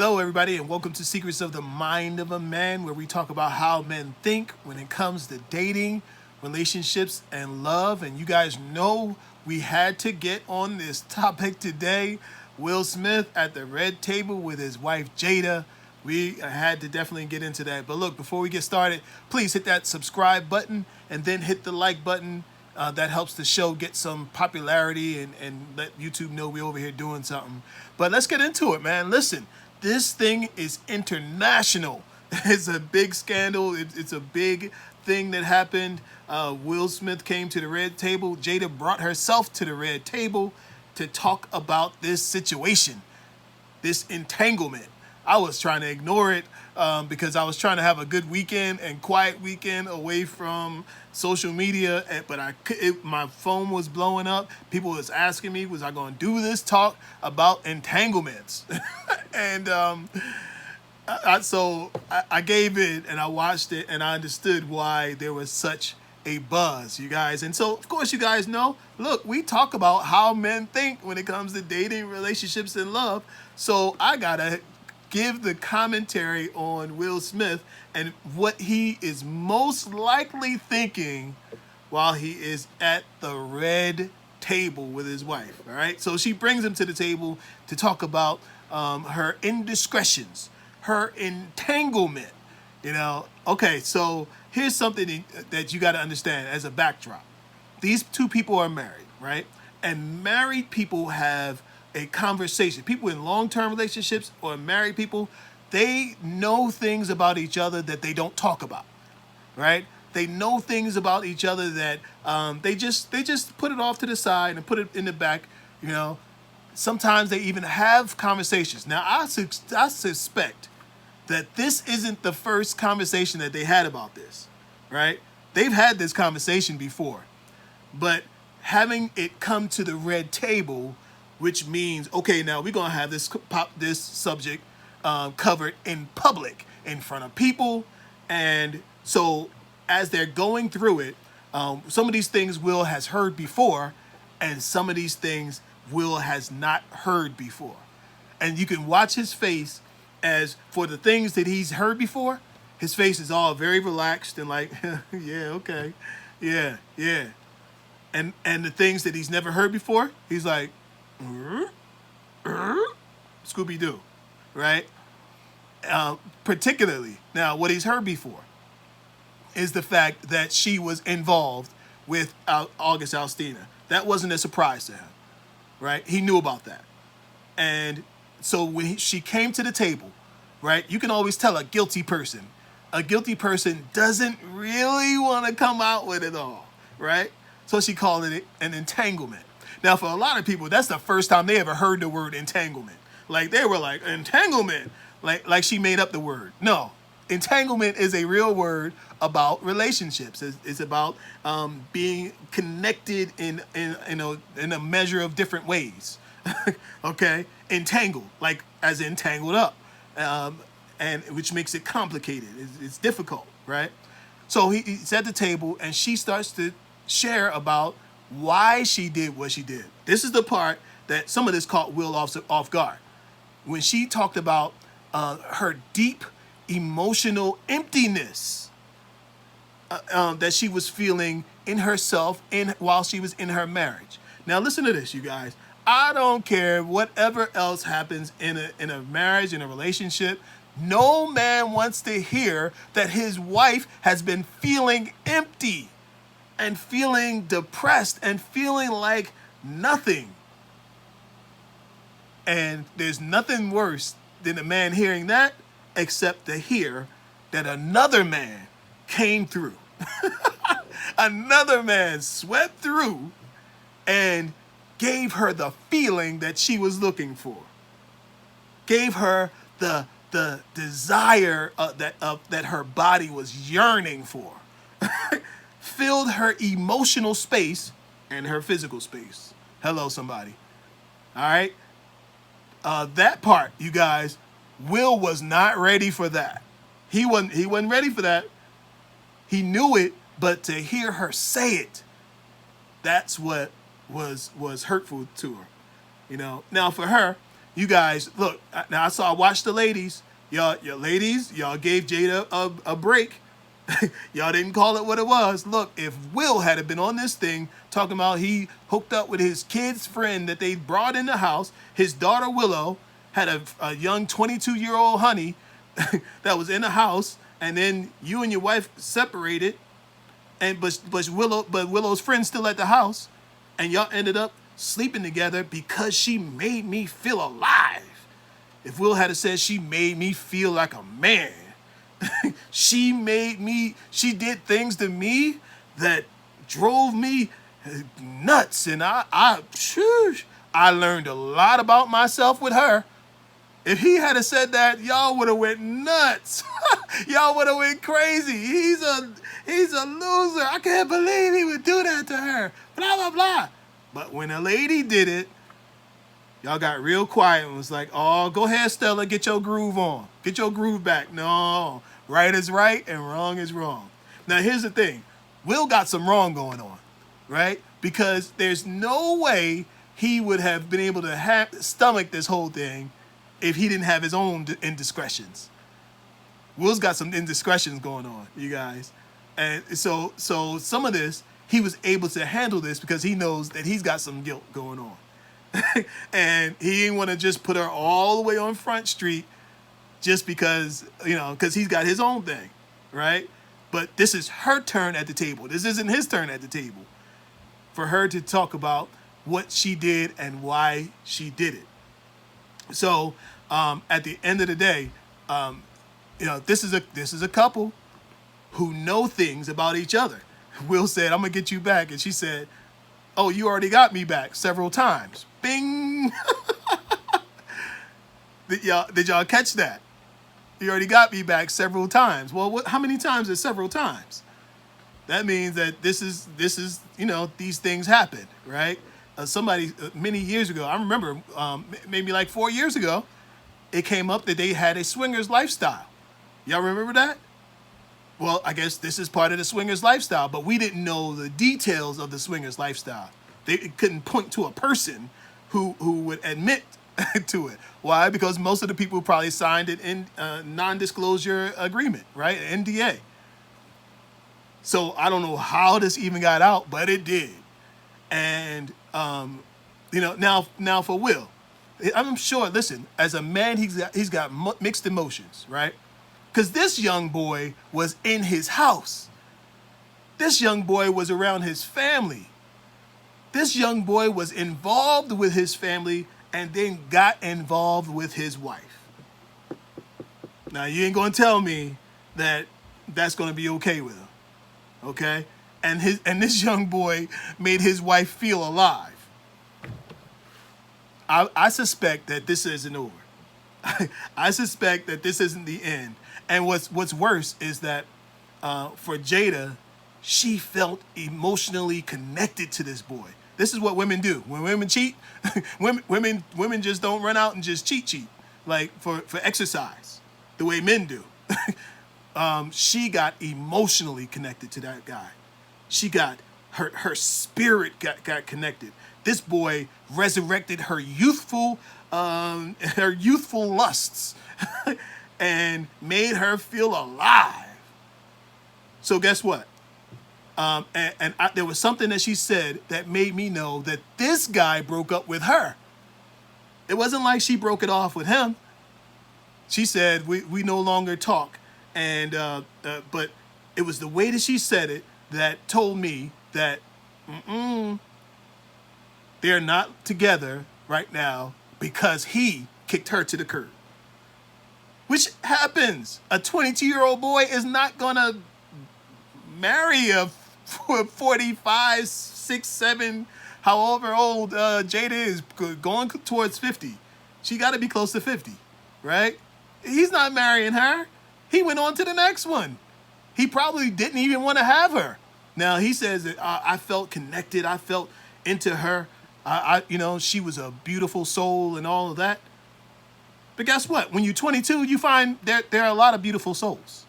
Hello, everybody, and welcome to Secrets of the Mind of a Man, where we talk about how men think when it comes to dating, relationships, and love. And you guys know we had to get on this topic today. Will Smith at the red table with his wife Jada. We had to definitely get into that. But look, before we get started, please hit that subscribe button and then hit the like button. That helps the show get some popularity and let YouTube know we're over here doing something. But let's get into it, man. Listen, this thing is international. It's a big scandal. It's a big thing that happened. Will Smith came to the red table. Jada brought herself to the red table to talk about this situation, this entanglement. I was trying to ignore it because I was trying to have a good weekend and quiet weekend away from social media. But my phone was blowing up. People was asking me, was I going to do this talk about entanglements? and I gave it and I watched it and I understood why there was such a buzz, you guys. And so, of course, you guys know, look, we talk about how men think when it comes to dating, relationships, and love. So I got to give the commentary on Will Smith and what he is most likely thinking while he is at the red table with his wife. All right. So she brings him to the table to talk about her indiscretions, her entanglement. Okay. So here's something that you got to understand as a backdrop. These two people are married, right? And married people have a conversation. People in long-term relationships or married people, they know things about each other that they don't talk about, right? They know things about each other that they just put it off to the side and put it in the back. Sometimes they even have conversations. Now, I suspect that this isn't the first conversation that they had about this, right? They've had this conversation before, but having it come to the red table, which means, okay, now we're gonna have this subject covered in public, in front of people, and so as they're going through it, some of these things Will has heard before, and some of these things Will has not heard before, and you can watch his face as for the things that he's heard before. His face is all very relaxed and like, yeah, okay, yeah, and the things that he's never heard before, he's like, Scooby Doo, right? Particularly now, what he's heard before is the fact that she was involved with August Alstina. That wasn't a surprise to him, right? He knew about that, and so when she came to the table, right? You can always tell a guilty person. A guilty person doesn't really want to come out with it all, right? So she called it an entanglement. Now, for a lot of people, that's the first time they ever heard the word entanglement. Like, they were like, entanglement? Like she made up the word. No. Entanglement is a real word about relationships. It's about being connected in a measure of different ways. Okay? Entangled, like as in tangled up. And which makes it complicated. It's difficult, right? So he's at the table, and she starts to share about why she did what she did. This is the part that some of this caught Will off guard. When she talked about her deep emotional emptiness that she was feeling in herself while she was in her marriage. Now listen to this, you guys. I don't care whatever else happens in a marriage, in a relationship. No man wants to hear that his wife has been feeling empty and feeling depressed and feeling like nothing. And there's nothing worse than a man hearing that except to hear that another man came through. Another man swept through and gave her the feeling that she was looking for. Gave her the desire that her body was yearning for. Filled her emotional space and her physical space. Hello, somebody. All right? That part, you guys, Will was not ready for that. He wasn't ready for that. He knew it, but to hear her say it, that's what was hurtful to her. Now for her, You guys, look, now I watched the ladies. Y'all gave Jada a break. Y'all didn't call it what it was. Look, if Will had been on this thing talking about he hooked up with his kid's friend that they brought in the house, his daughter Willow had a young 22-year-old honey that was in the house, and then you and your wife separated, and but Willow's friend's still at the house, and y'all ended up sleeping together because she made me feel alive. If Will had said she made me feel like a man, she did things to me that drove me nuts, and I learned a lot about myself with her. If he had said that, y'all would have went nuts. Y'all would have went crazy. He's a loser. I can't believe he would do that to her. Blah, blah, blah. But when a lady did it, y'all got real quiet and was like, oh, go ahead, Stella, get your groove on. Get your groove back. No, right is right and wrong is wrong. Now, here's the thing. Will got some wrong going on, right? Because there's no way he would have been able to stomach this whole thing if he didn't have his own indiscretions. Will's got some indiscretions going on, you guys. And so some of this, he was able to handle this because he knows that he's got some guilt going on. And he didn't want to just put her all the way on Front Street just because, because he's got his own thing, right? But this is her turn at the table. This isn't his turn at the table for her to talk about what she did and why she did it. So at the end of the day, this is a couple who know things about each other. Will said, I'm gonna get you back, and she said, oh, you already got me back several times. Bing. Did y'all catch that? You already got me back several times. Well, how many times is several times? That means that this is these things happen, right? Somebody many years ago, I remember maybe like 4 years ago, it came up that they had a swingers lifestyle. Y'all remember that? Well, I guess this is part of the swingers lifestyle, but we didn't know the details of the swingers lifestyle. They couldn't point to a person who would admit to it. Why? Because most of the people probably signed it in non-disclosure agreement, right? NDA. So I don't know how this even got out, but it did. And now for Will, I'm sure. Listen, as a man, he's got mixed emotions, right? Because this young boy was in his house. This young boy was around his family. This young boy was involved with his family and then got involved with his wife. Now, you ain't going to tell me that that's going to be okay with him, okay? And this young boy made his wife feel alive. I suspect that this isn't over. I suspect that this isn't the end. And what's worse is that for Jada, she felt emotionally connected to this boy. This is what women do. When women cheat, women just don't run out and just cheat like for exercise, the way men do. She got emotionally connected to that guy. She got her spirit got connected. This boy resurrected her youthful lusts and made her feel alive. So guess what? There was something that she said that made me know that this guy broke up with her. It wasn't like she broke it off with him. She said, we no longer talk. But it was the way that she said it that told me that they're not together right now because he kicked her to the curb. Which happens. A 22-year-old boy is not going to marry a 45, 6, 7, however old Jada is, going towards 50. She got to be close to 50, right? He's not marrying her. He went on to the next one. He probably didn't even want to have her. Now, he says that I felt connected. I felt into her. She was a beautiful soul and all of that. But guess what? When you're 22, you find there are a lot of beautiful souls.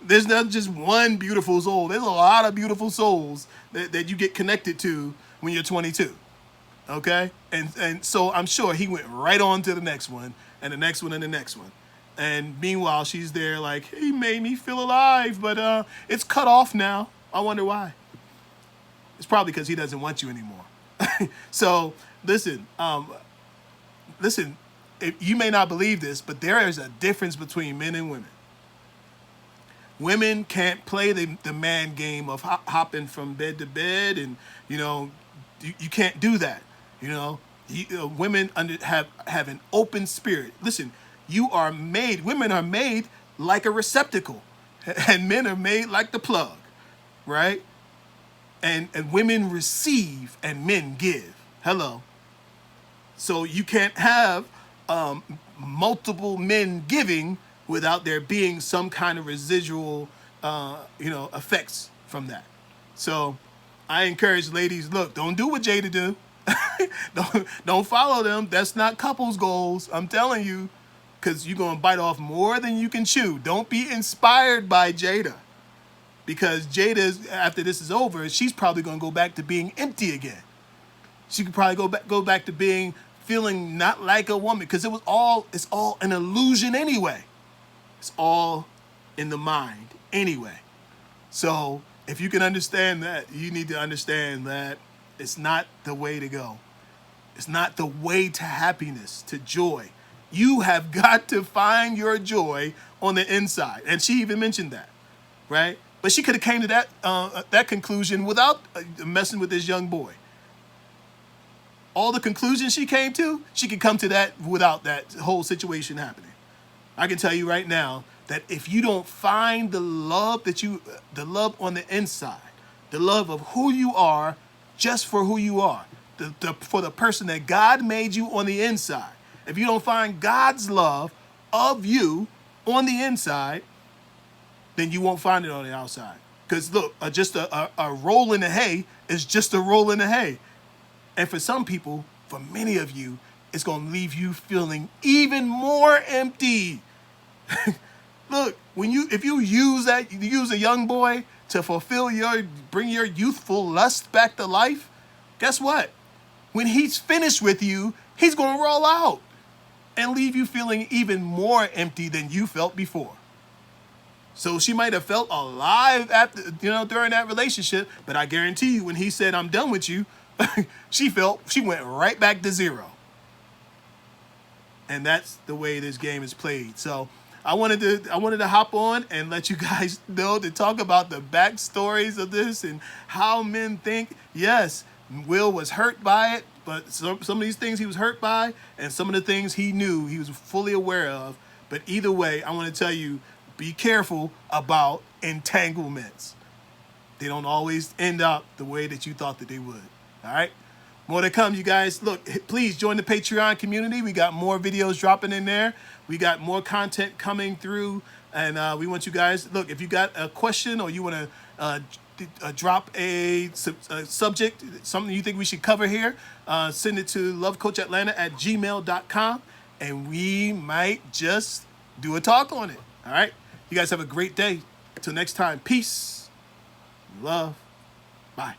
There's not just one beautiful soul. There's a lot of beautiful souls that you get connected to when you're 22. Okay, and so I'm sure he went right on to the next one and the next one and the next one. And meanwhile, she's there like, he made me feel alive, but it's cut off now. I wonder why. It's probably because he doesn't want you anymore. So listen, listen. You may not believe this, but there is a difference between men and women. Women can't play the man game of hopping from bed to bed, and you know, you can't do that. You know, women have an open spirit. Listen, you are made. Women are made like a receptacle, and men are made like the plug, right? And women receive and men give. Hello. So you can't have multiple men giving without there being some kind of residual, effects from that. So I encourage ladies, look, don't do what Jada do. don't follow them. That's not couples goals. I'm telling you, because you're gonna bite off more than you can chew. Don't be inspired by Jada, because Jada, after this is over, she's probably gonna go back to being empty again. She could probably go back to being feeling not like a woman, because it's all an illusion anyway. It's all in the mind anyway. So if you can understand that, you need to understand that it's not the way to go. It's not the way to happiness, to joy. You have got to find your joy on the inside. And she even mentioned that, right? But she could have came to that conclusion without messing with this young boy. All the conclusions she came to, she could come to that without that whole situation happening. I can tell you right now that if you don't find the love on the inside, the love of who you are, just for who you are, for the person that God made you on the inside, if you don't find God's love of you on the inside, then you won't find it on the outside. Because look, just a roll in the hay is just a roll in the hay. And for some people, for many of you, it's going to leave you feeling even more empty. Look, if you use a young boy to bring your youthful lust back to life, guess what? When he's finished with you, he's going to roll out and leave you feeling even more empty than you felt before. So she might have felt alive during that relationship, but I guarantee you, when he said, "I'm done with you," she went right back to zero. And that's the way this game is played. So I wanted to hop on and let you guys know, to talk about the backstories of this and how men think. Yes, Will was hurt by it, but some of these things he was hurt by, and some of the things he knew, he was fully aware of. But either way, I want to tell you, be careful about entanglements. They don't always end up the way that you thought that they would. All right? More to come, you guys. Look, please join the Patreon community. We got more videos dropping in there. We got more content coming through. And we want you guys, look, if you got a question or you want to drop a subject, something you think we should cover here, send it to lovecoachatlanta@gmail.com, and we might just do a talk on it. All right? You guys have a great day. Until next time, peace, love, bye.